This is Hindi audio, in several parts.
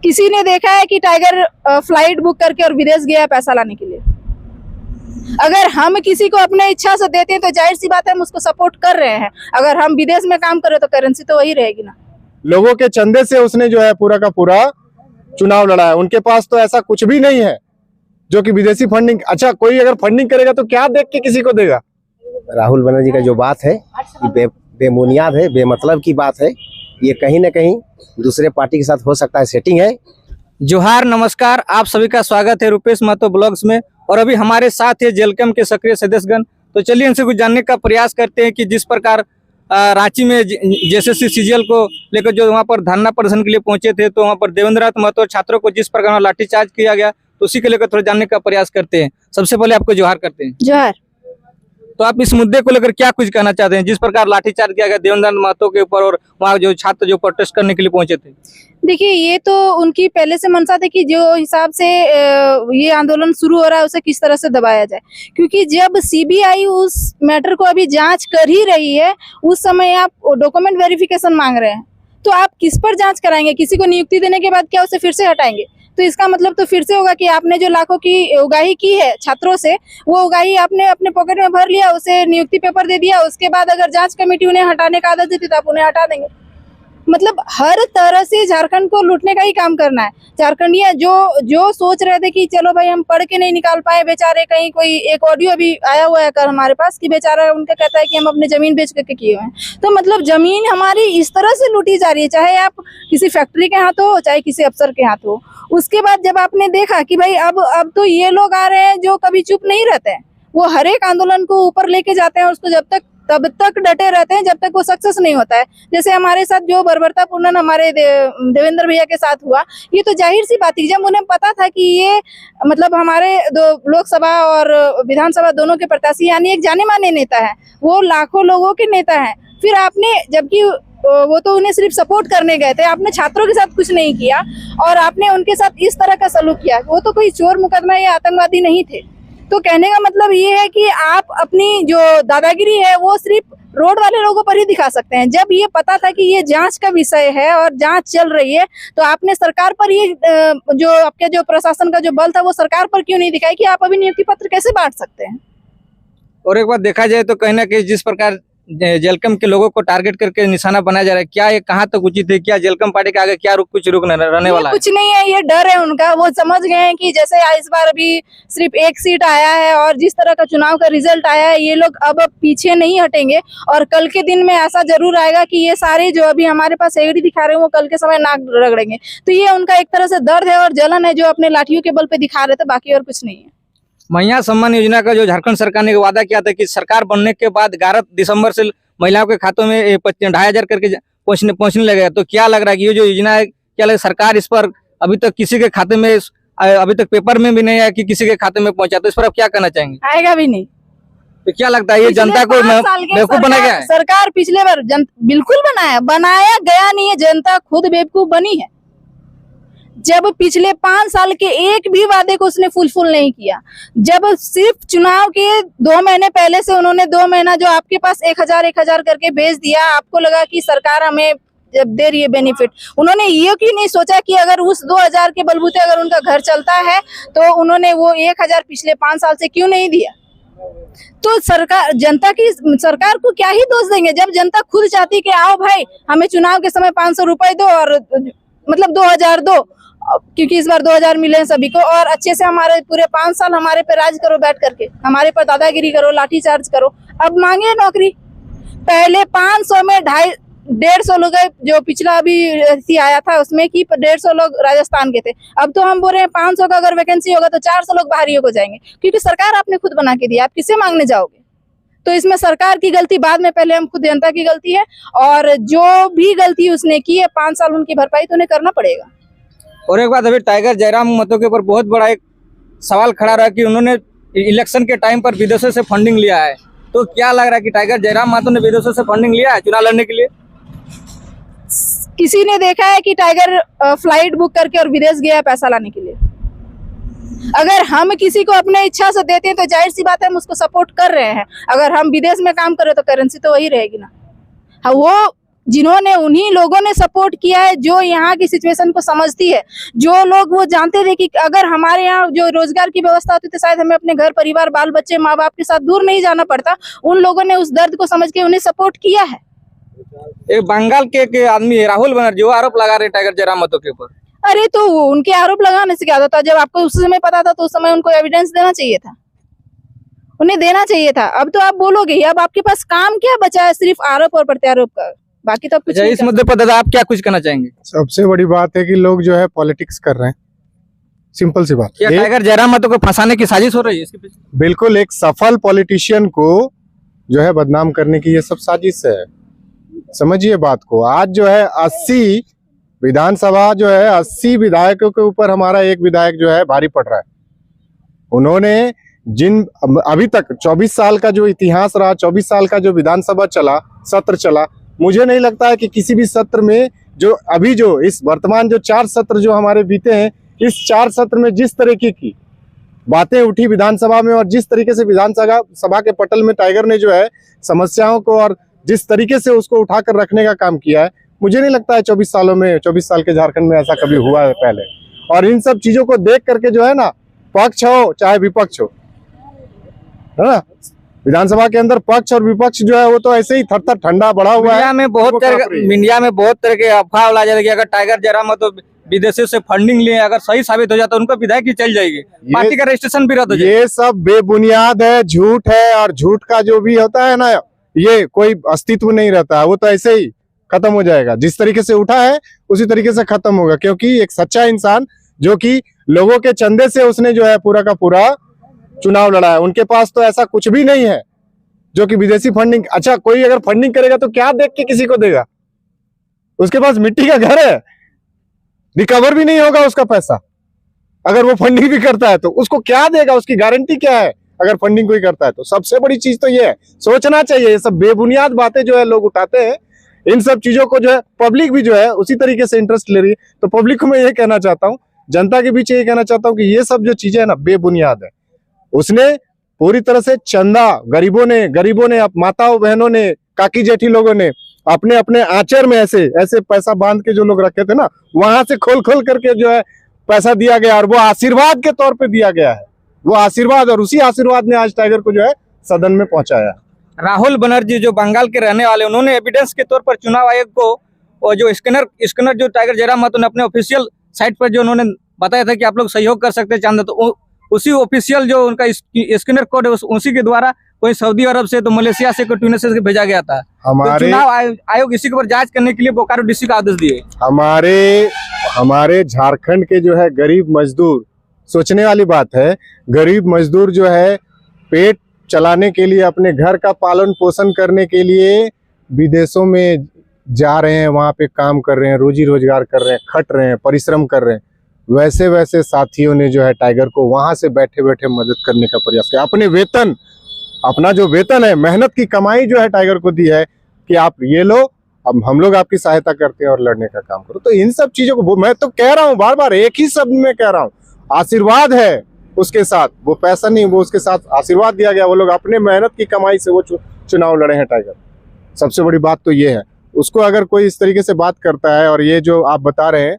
किसी ने देखा है कि टाइगर फ्लाइट बुक करके और विदेश गया है पैसा लाने के लिए? अगर हम किसी को अपने इच्छा से देते हैं तो जाहिर सी बात है हम उसको सपोर्ट कर रहे हैं। अगर हम विदेश में काम करें तो करेंसी तो वही रहेगी ना। लोगों के चंदे से उसने जो है पूरा का पूरा चुनाव लड़ा है। उनके पास तो ऐसा कुछ भी नहीं है जो कि विदेशी फंडिंग। अच्छा, कोई अगर फंडिंग करेगा तो क्या देख के किसी को देगा? राहुल बनर्जी का जो बात है बेबुनियाद है, बेमतलब की बात है। ये कहीं ना कहीं दूसरे पार्टी के साथ हो सकता है सेटिंग है। जोहार, नमस्कार, आप सभी का स्वागत है रुपेश महतो ब्लॉग्स में। और अभी हमारे साथ है जेलकम के सक्रिय सदस्यगण। तो चलिए इनसे कुछ जानने का प्रयास करते हैं कि जिस प्रकार रांची में जेएसएससी सीजीएल को लेकर जो वहां पर धरना प्रदर्शन के लिए पहुंचे थे, तो वहां पर देवेंद्र नाथ महतो छात्रों को जिस प्रकार लाठीचार्ज किया गया, तो उसी को लेकर थोड़ा जानने का प्रयास करते हैं। सबसे पहले आपको जोहार करते हैं। जोहार। तो आप इस मुद्दे को लेकर क्या कुछ कहना चाहते हैं, जिस प्रकार लाठीचार्ज किया गया देवेंद्र नाथ महतो के ऊपर और वहाँ जो छात्र जो प्रोटेस्ट करने के लिए पहुंचे थे? देखिए, ये तो उनकी पहले से मंशा थी कि जो हिसाब से ये आंदोलन शुरू हो रहा है उसे किस तरह से दबाया जाए, क्योंकि जब सीबीआई उस मैटर को अभी जांच कर ही रही है, उस समय आप डॉक्यूमेंट वेरिफिकेशन मांग रहे हैं, तो आप किस पर जांच कराएंगे? किसी को नियुक्ति देने के बाद क्या उसे फिर से हटाएंगे? तो इसका मतलब तो फिर से होगा कि आपने जो लाखों की उगाही की है छात्रों से, वो उगाही आपने अपने पॉकेट में भर लिया, उसे नियुक्ति पेपर दे दिया, उसके बाद अगर जांच कमेटी उन्हें हटाने का आदेश देती तो आप उन्हें हटा देंगे। मतलब हर तरह से झारखंड को लूटने का ही काम करना है। झारखंडिया जो सोच रहे थे कि चलो भाई हम पढ़ के नहीं निकाल पाए बेचारे, कहीं कोई एक ऑडियो भी आया हुआ है कल हमारे पास कि बेचारा उनका कहता है कि हम अपने जमीन बेच करके किए हुए हैं। तो मतलब जमीन हमारी इस तरह से लूटी जा रही है, चाहे आप किसी फैक्ट्री के हाथ हो, चाहे किसी अफसर के हाथ हो। उसके बाद जब आपने देखा कि भाई अब तो ये लोग आ रहे हैं जो कभी चुप नहीं रहते हैं, वो हर एक आंदोलन को ऊपर लेके जाते हैं, उसको तब तक डटे रहते हैं जब तक वो सक्सेस नहीं होता है। जैसे हमारे साथ जो बर्बरतापूर्ण हमारे देवेंद्र भैया के साथ हुआ, ये तो जाहिर सी बात थी। जब उन्हें पता था कि ये मतलब हमारे दो लोकसभा और विधानसभा दोनों के प्रत्याशी, यानी एक जाने माने नेता है, वो लाखों लोगों के नेता है, फिर आपने, जबकि वो तो उन्हें सिर्फ सपोर्ट करने गए थे, आपने छात्रों के साथ कुछ नहीं किया और आपने उनके साथ इस तरह का सलूक किया। वो तो कोई चोर मुकदमा या आतंकवादी नहीं थे। तो कहने का मतलब ये है कि आप अपनी जो दादागिरी है वो सिर्फ रोड वाले लोगों पर ही दिखा सकते हैं। जब ये पता था कि ये जांच का विषय है और जांच चल रही है, तो आपने सरकार पर ये जो आपके जो प्रशासन का जो बल था वो सरकार पर क्यों नहीं दिखाया कि आप अभी नियुक्ति पत्र कैसे बांट सकते हैं? और एक बात देखा जाए तो कहीं ना कहीं जिस प्रकार जेलकम के लोगों को टारगेट करके निशाना बनाया जा रहा है, क्या ये कहाँ तक उचित है? क्या जेलकम पार्टी के आगे क्या कुछ रुक रहने वाला है? कुछ नहीं है, ये डर है उनका। वो समझ गए हैं कि जैसे इस बार अभी सिर्फ एक सीट आया है और जिस तरह का चुनाव का रिजल्ट आया है, ये लोग अब पीछे नहीं हटेंगे और कल के दिन में ऐसा जरूर आएगा कि ये सारे जो अभी हमारे पास एडी दिखा रहे हैं वो कल के समय नाक रगड़ेंगे। तो ये उनका एक तरह से दर्द है और जलन है जो अपने लाठियों के बल पे दिखा रहे थे, बाकी और कुछ नहीं है। महिला सम्मान योजना का जो झारखंड सरकार ने वादा किया था कि सरकार बनने के बाद 11 दिसंबर से महिलाओं के खातों में 2,500 करके पहुंचने लगेगा, तो क्या लग रहा है कि ये जो योजना है, क्या लगे सरकार इस पर अभी तक किसी के खाते में, अभी तक पेपर में भी नहीं आया कि किसी के खाते में पहुंचा, तो इस पर आप क्या कहना चाहेंगे? आएगा भी नहीं। तो क्या लगता है ये जनता को बेवकूफ बनाया गया है? सरकार पिछले बार बिल्कुल बनाया गया नहीं है, जनता खुद बेवकूफ बनी है। जब पिछले 5 साल के एक भी वादे को उसने फुलफिल नहीं किया, जब सिर्फ चुनाव के 2 महीने पहले से उन्होंने 2 महीना जो आपके पास 1,000 करके भेज दिया, आपको लगा कि सरकार हमें जब दे रही है बेनिफिट, उन्होंने ये क्यों नहीं सोचा कि अगर उस 2,000 के बलबूते अगर उनका घर चलता है तो उन्होंने वो 1,000 पिछले 5 साल से क्यों नहीं दिया? तो सरकार को क्या ही दोष देंगे जब जनता खुद चाहती कि आओ भाई हमें चुनाव के समय 500 रुपए दो और मतलब 2,000 दो, क्योंकि इस बार 2,000 मिले हैं सभी को, और अच्छे से हमारे पूरे 5 साल हमारे पे राज करो, बैठ करके हमारे पर दादागिरी करो, लाठीचार्ज करो। अब मांगे नौकरी। पहले 500 में 150 लोग, जो पिछला अभी आया था उसमें कि 150 लोग राजस्थान के थे, अब तो हम बोल रहे हैं 500 का अगर वैकेंसी होगा तो 400 लोग बाहरियों को जाएंगे, क्योंकि सरकार आपने खुद बना के दिया, आप किससे मांगने जाओगे? तो इसमें सरकार की गलती बाद में, पहले हम खुद जनता की गलती है, और जो भी गलती उसने की है 5 साल उनकी भरपाई तो उन्हें करना पड़ेगा। और एक बात, अभी टाइगर जयराम महतो के ऊपर बहुत बड़ा एक सवाल खड़ा रहा कि उन्होंने इलेक्शन के टाइम पर विदेशों से फंडिंग लिया है, तो क्या लग रहा है कि टाइगर जयराम महतो ने विदेशों से फंडिंग लिया है चुनाव लड़ने के लिए? किसी ने देखा है कि टाइगर फ्लाइट बुक करके और विदेश गया है पैसा लाने के लिए? अगर हम किसी को अपने इच्छा से देते हैं तो जाहिर सी बात है हम उसको सपोर्ट कर रहे हैं। अगर हम विदेश में काम करें तो करेंसी तो वही रहेगी ना। हाँ, वो जिन्होंने उन्हीं लोगों ने सपोर्ट किया है जो यहाँ की सिचुएशन को समझती है। जो लोग वो जानते थे कि अगर हमारे यहाँ जो रोजगार की व्यवस्था होती तो शायद हमें अपने घर परिवार बाल बच्चे माँ बाप के साथ दूर नहीं जाना पड़ता, उन लोगों ने उस दर्द को समझ के उन्हें सपोर्ट किया है। एक बंगाल के आदमी है राहुल बनर्जी, वो आरोप लगा रहे टाइगर जयराम महतो के ऊपर। अरे तो उनके आरोप लगाने से क्या होता था? जब आपको उस समय पता था तो उस समय उनको एविडेंस देना चाहिए था, उन्हें देना चाहिए था। अब तो आप बोलोगे ही, अब आपके पास काम क्या बचा है? सिर्फ आरोप और प्रत्यारोप का, बाकी तो कुछ अच्छा, नहीं इस कर मुद्दे पर दादा आप क्या कुछ कहना चाहेंगे? सबसे बड़ी बात है कि लोग जो है पॉलिटिक्स कर रहे हैं, सिंपल सी बात। क्या एक- टाइगर जयराम महतो को फंसाने की साजिश हो रही है इसके पीछे? बिल्कुल, एक सफल पॉलिटिशियन को जो है बदनाम करने की ये सब साजिश है। समझिए बात को। आज जो है 80 विधानसभा जो है 80 विधायकों के ऊपर हमारा एक विधायक जो है भारी पड़ रहा है। उन्होंने जिन अभी तक 24 साल का जो इतिहास रहा, 24 साल का जो विधानसभा चला, सत्र चला, मुझे नहीं लगता है कि किसी भी सत्र में जो अभी जो इस वर्तमान जो 4 सत्र जो हमारे बीते हैं, इस 4 सत्र में जिस तरीके की बातें उठी विधानसभा में और जिस तरीके से विधानसभा के पटल में टाइगर ने जो है समस्याओं को और जिस तरीके से उसको उठाकर रखने का काम किया है, मुझे नहीं लगता है 24 सालों में 24 साल के झारखंड में ऐसा कभी हुआ है पहले। और इन सब चीजों को देख करके जो है ना, पक्ष हो चाहे विपक्ष हो, है ना, विधानसभा के अंदर पक्ष और विपक्ष जो है वो तो ऐसे ही थर-थर ठंडा बढ़ा हुआ है। मीडिया में बहुत तरह के अफवाह उड़ा जाएगी अगर टाइगर जयराम महतो विदेशों से फंडिंग लिए, अगर सही साबित हो जाता है उनको विधायक ही चल जाएगी, पार्टी का रजिस्ट्रेशन भी रद्द हो जाएगा। ये सब बेबुनियाद है, झूठ है, और झूठ का जो भी होता है ना, ये कोई अस्तित्व नहीं रहता है, वो तो ऐसे ही खत्म हो जाएगा। जिस तरीके से उठा है उसी तरीके से खत्म होगा, क्योंकि एक सच्चा इंसान जो कि लोगों के चंदे से उसने जो है पूरा का पूरा चुनाव लड़ा है, उनके पास तो ऐसा कुछ भी नहीं है जो कि विदेशी फंडिंग। अच्छा, कोई अगर फंडिंग करेगा तो क्या देख के किसी को देगा? उसके पास मिट्टी का घर है, रिकवर भी नहीं होगा उसका पैसा। अगर वो फंडिंग भी करता है तो उसको क्या देगा? उसकी गारंटी क्या है अगर फंडिंग कोई करता है तो? सबसे बड़ी चीज तो ये है, सोचना चाहिए। ये सब बेबुनियाद बातें जो है लोग उठाते हैं, इन सब चीजों को जो है पब्लिक भी जो है उसी तरीके से इंटरेस्ट ले रही है। तो पब्लिक को मैं ये कहना चाहता हूँ, जनता के बीच ये कहना चाहता हूँ कि ये सब जो चीजें है ना, बेबुनियाद है। उसने पूरी तरह से चंदा गरीबों ने माताओं बहनों ने, काकी जेठी लोगों ने अपने अपने आंचर में ऐसे ऐसे पैसा बांध के जो लोग रखे थे ना, वहां से खोल खोल करके जो है पैसा दिया गया, और वो आशीर्वाद के तौर पे दिया गया है। वो आशीर्वाद, और उसी आशीर्वाद ने आज टाइगर को जो है सदन में पहुंचाया। राहुल बनर्जी जो बंगाल के रहने वाले, उन्होंने एविडेंस के तौर पर चुनाव आयोग को, और जो स्कैनर जो टाइगर जयराम महतो ने अपने ऑफिशियल साइट पर जो उन्होंने बताया था कि आप लोग सहयोग कर सकते हैं चांदा, तो उसी ऑफिशियल जो उनका स्कैनर कोड है उसी के द्वारा कोई सऊदी अरब से, तो मलेशिया से, कोई ट्यूनिस से भेजा गया था। तो चुनाव आयोग इसी के ऊपर जांच करने के लिए बोकारो डीसी का आदेश दिए। हमारे झारखंड के जो है गरीब मजदूर, सोचने वाली बात है, गरीब मजदूर जो है पेट चलाने के लिए, अपने घर का पालन पोषण करने के लिए विदेशों में जा रहे हैं, वहाँ पे काम कर रहे हैं, रोजी रोजगार कर रहे हैं, खट रहे हैं, परिश्रम कर रहे हैं। वैसे वैसे साथियों ने जो है टाइगर को वहाँ से बैठे बैठे मदद करने का प्रयास किया। अपने वेतन, अपना जो वेतन है, मेहनत की कमाई जो है टाइगर को दी है कि आप ये लो, अब हम लोग आपकी सहायता करते हैं और लड़ने का काम करो। तो इन सब चीजों को मैं तो कह रहा हूँ, बार बार एक ही शब्द में कह रहा हूँ, आशीर्वाद है उसके साथ, वो पैसा नहीं, वो उसके साथ आशीर्वाद दिया गया। वो लोग अपने मेहनत की कमाई से वो चुनाव लड़े हैं टाइगर। सबसे बड़ी बात तो ये है। उसको अगर कोई इस तरीके से बात करता है, और ये जो आप बता रहे हैं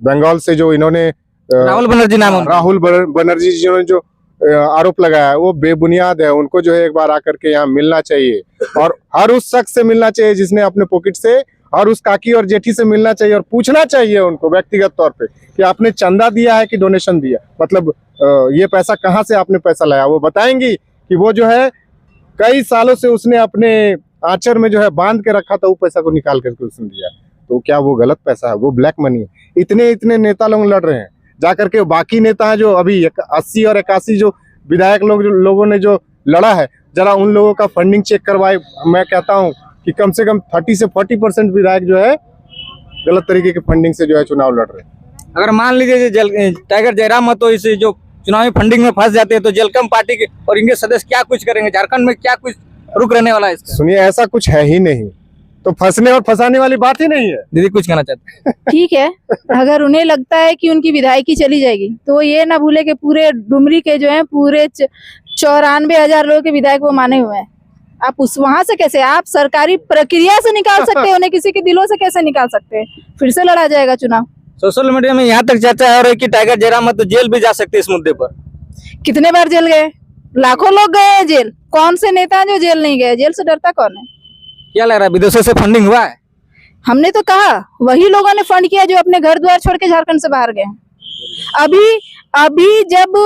बंगाल से जो इन्होंने राहुल बनर्जी नाम है उनका। राहुल बनर्जी जिन्होंने जो आरोप लगाया है, वो बेबुनियाद है। उनको जो है एक बार आकर के यहाँ मिलना चाहिए, और हर उस शख्स से मिलना चाहिए जिसने अपने पॉकेट से, और उस काकी और जेठी से मिलना चाहिए, और पूछना चाहिए उनको व्यक्तिगत तौर पे कि आपने चंदा दिया है कि डोनेशन दिया, मतलब ये पैसा कहाँ से आपने पैसा लाया। वो बताएंगी कि वो जो है कई सालों से उसने अपने आंचर में जो है बांध के रखा था, वो पैसा को निकाल करके उसने दिया। तो क्या वो गलत पैसा है? वो ब्लैक मनी है। इतने नेता लोग लड़ रहे हैं, जाकर के बाकी नेता जो अभी 80 और 81 जो विधायक लोगों ने जो लड़ा है, जरा उन लोगों का फंडिंग चेक करवाए। मैं कहता हूं कि कम से कम 30 से 40% विधायक जो है गलत तरीके के फंडिंग से जो है चुनाव लड़ रहे हैं। अगर मान लीजिए टाइगर जयराम महतो इस जो चुनावी फंडिंग में फंस जाते हैं, तो जेलकम पार्टी के और इनके सदस्य क्या कुछ करेंगे? झारखंड में क्या कुछ रुक रहने वाला है इसका? सुनिए, ऐसा कुछ है ही नहीं, तो फंसने और फंसाने वाली बात ही नहीं है। दीदी कुछ कहना चाहते हैं? ठीक है, अगर उन्हें लगता है कि उनकी विधायकी चली जाएगी, तो वो ये ना भूले कि पूरे डुमरी के जो है पूरे 94,000 लोगों के विधायक वो माने हुए हैं। आप उस वहां से कैसे, आप सरकारी प्रक्रिया से निकाल सकते हैं उन्हें, किसी के दिलों से कैसे निकाल सकते हैं? फिर से लड़ा जाएगा चुनाव। सोशल मीडिया में यहाँ तक चर्चा हो रही है कि टाइगर जयराम महतो जेल भी जा सकते हैं इस मुद्दे पर। कितने बार जेल गए? लाखों लोग गए हैं जेल। कौन से नेता हैं जो जेल नहीं गए? जेल से डरता कौन है? क्या लग रहा है, विदेशों से फंडिंग हुआ है? हमने तो कहा वही लोगों ने फंड किया जो अपने घर द्वार छोड़ के झारखंड से बाहर गए। अभी जब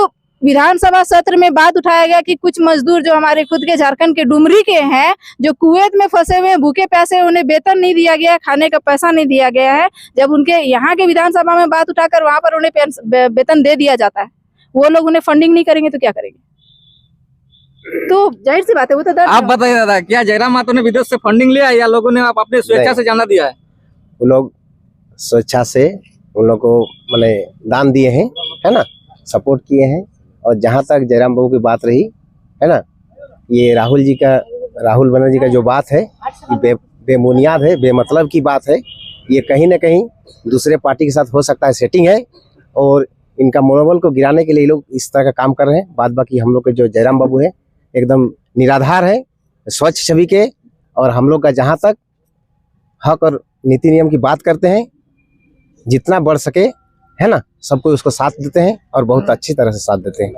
विधानसभा सत्र में बात उठाया गया कि कुछ मजदूर जो हमारे खुद के झारखंड के डुमरी के हैं, जो कुवैत में फंसे हुए हैं, भूखे प्यासे, उन्हें वेतन नहीं दिया गया, खाने का पैसा नहीं दिया गया है, जब उनके यहाँ के विधानसभा में बात उठाकर वहां पर उन्हें वेतन दे दिया जाता है, वो लोग उन्हें फंडिंग नहीं करेंगे तो क्या करेंगे? तो जाहिर सी बात है, वो तो आप बताइए दादा, क्या जयराम महतो ने विदेश से फंडिंग लिया है या लोगों ने आप अपने स्वेच्छा से जाना दिया है? वो लोग स्वेच्छा से उन लोग को मैंने दान दिए हैं, है ना, सपोर्ट किए हैं। और जहाँ तक जयराम बाबू की बात रही है ना, ये राहुल बनर्जी का जो बात है ये बेबुनियाद है, बेमतलब की बात है। ये कहीं ना कहीं दूसरे पार्टी के साथ हो सकता है सेटिंग है, और इनका मनोबल को गिराने के लिए लोग इस तरह का काम कर रहे हैं। बाद बाकी हम लोग के जो जयराम बाबू है एकदम निराधार है, स्वच्छ छवि के, और हम लोग का जहाँ तक हक और नीति नियम की बात करते हैं, जितना बढ़ सके, है ना, सबको उसको साथ देते हैं और बहुत अच्छी तरह से साथ देते हैं।